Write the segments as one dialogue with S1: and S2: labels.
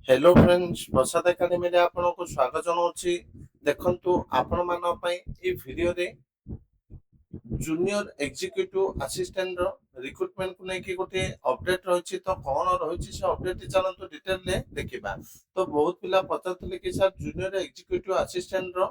S1: Hello friends प्रसाद academy रे आपनको स्वागत जनाऊँची। देखंतु आपण मान पई ए वीडियो रे जूनियर एग्जीक्यूटिव असिस्टेंट रो रिक्रूटमेंट को लेके गोटे अपडेट रही तो कौन रही से अपडेट चलतु डिटेल रे देखिबा। तो बहुत पिला पचारथिले कि सर जूनियर एग्जीक्यूटिव असिस्टेंट रो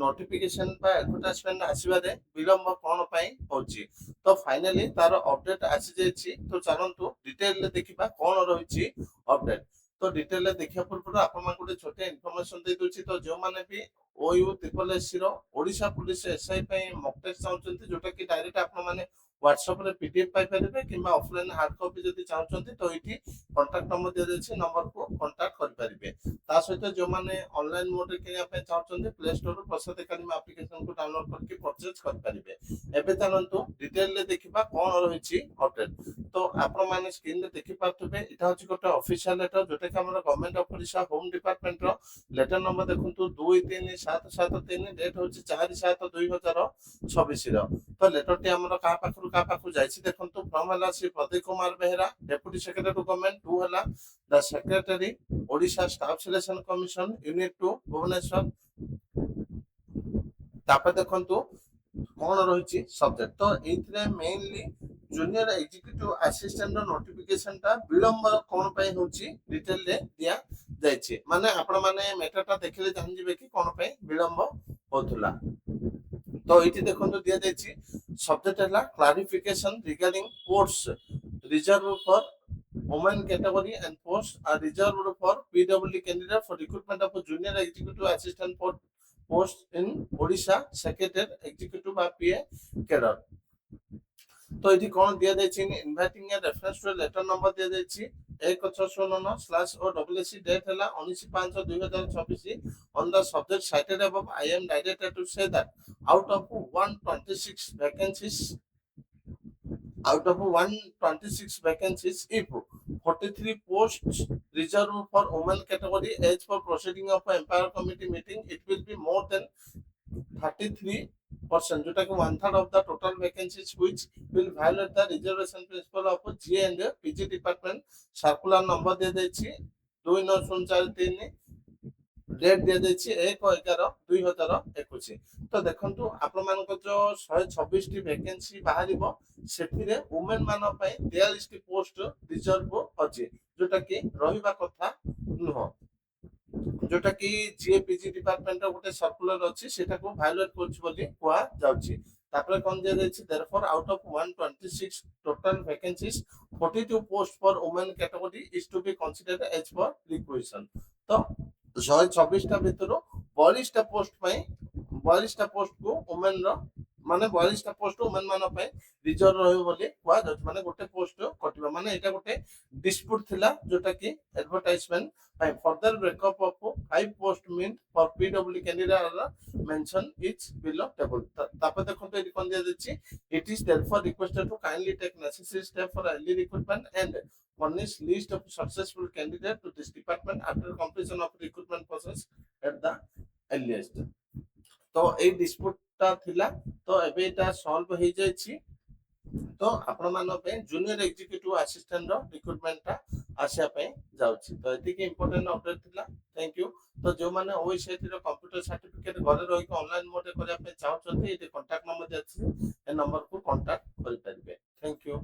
S1: नोटिफिकेशन बा एडवर्टाइजमेंट आसीबारे विलंब कौन पई होची। तो फाइनली तार अपडेट आसी जायछि। तो चलंतु डिटेल रे देखिबा कौन रही अपडेट। तो डिटेल रे देखिया पूर्व आपण मान गोटे छोटे इन्फॉर्मेशन दे दोछि। तो जो माने भी ओयू ट्रिपल एस रो ओडिशा पुलिस एसआई पई मॉक टेस्ट चाहउछन्ती जोटा कि डायरेक्ट आपण माने व्हाट्सएप रे पीडीएफ पाई परिबे किबा ऑफलाइन हार्ड कॉपी जदि चाहउछन्ती तो एठी कांटेक्ट नंबर दिया जायछि। नंबर को कांटेक्ट कर परिबे। ता सहित जो माने ऑनलाइन मोड रे किनिया पे चाहउछन्ती प्ले स्टोर रो प्रसाद एकेडमी एप्लीकेशन को डाउनलोड करके परचेज कर परिबे। एबे चलंतु डिटेल रे देखिबा कोन रहिछि अपडेट। तो आपण माने स्क्रीन रे देखि पाथबे एटा होछि गोटे ऑफिशियल लेटर जोटा कि हमर government of Odisha home department रो लेटर नंबर देखंतु 23773 डेट होछि 4/7/2026 रो। तो लेटर टी हमर का पाखु जायछि देखंतु फ्रॉम हला Shri Pradeep Kumar Behera deputy secretary to government to हला the secretary Odisha staff selection commission unit 2 Bhubaneswar. तापर देखंतु कौन रही सब्जेक्ट। तो ये mainly junior executive assistant notification टा विलंब कौन पे होची डिटेल रे दिया जायछि। माने आपण माने मैटर टा देखले जान जिवे कि कौन पे विलंब होतुला। तो इति देखंतु दिया जायछि सब्जेक्ट हला clarification regarding posts reserve for women category and posts are reserved for PWD candidate for recruitment of a junior executive assistant for post in Odisha secretary executive PA cadre। तो ये कौन दिया जायछि inviting a reference to letter number दिया जायछि 1699/OCC date हला 19/5/2026 on the subject cited above I am directed to say that out of 126 vacancies out of 126 vacancies if 43 posts reserved for women category as for proceeding of empire committee meeting it will be more than 33% जोटा कि one third of the total vacancies which will violate the reservation principle of GA and PG department circular number दे देछि 29043 date दिया जायछि 1/11/2021। तो देखंतु आपण मानको जो 126 T vacancy बाहरिबो सेथिरे women मान पय 43 टी पोस्ट रिजर्व अछि जोटा कि रहिबा कथा नुह। जोटा कि जीएपीजी डिपार्टमेंट रो गोटे सर्कुलर अछि सेटा को वायलेट करछि बोली कुआ जाउछि। तापर कोन दिया जायछि therefore out of 126 total vacancies 42 post for women category is to be considered as for requisition. तो 126 टा भितरो 42 टा पोस्ट पय 42 टा पोस्ट को वुमेन रो माने 42 टा पोस्ट वुमेन मान पय रिजर्व रहयो बोली कुआ जाउछि। माने गोटे पोस्ट कटिबा माने एटा गोटे डिस्प्यूट थिला जोटा कि advertisement by further breakup of 5 post meant for PWD candidate are mentioned each below table। तापर देखंतु एटी कोन दिया जाछि it is therefore requested to kindly take necessary step for early recruitment and furnish list of successful candidate to this department after completion of recruitment process at the earliest। तो ए dispute ता थिला तो एबे एटा solve हो जायछि। तो आपण मान पे जूनियर एग्जीक्यूटिव असिस्टेंट रो रिक्रूटमेंट ता आसिया पे जाउछि। तो एति के इंपोर्टेंट अपडेट थिला। Thank you. तो जो माने ओएसआईटी रो कंप्यूटर सर्टिफिकेट घरे रहि के ऑनलाइन मोड रे करिया पे चाहउछथि एति कांटेक्ट नंबर देछि ए नंबर को कांटेक्ट करि परिबे। Thank you.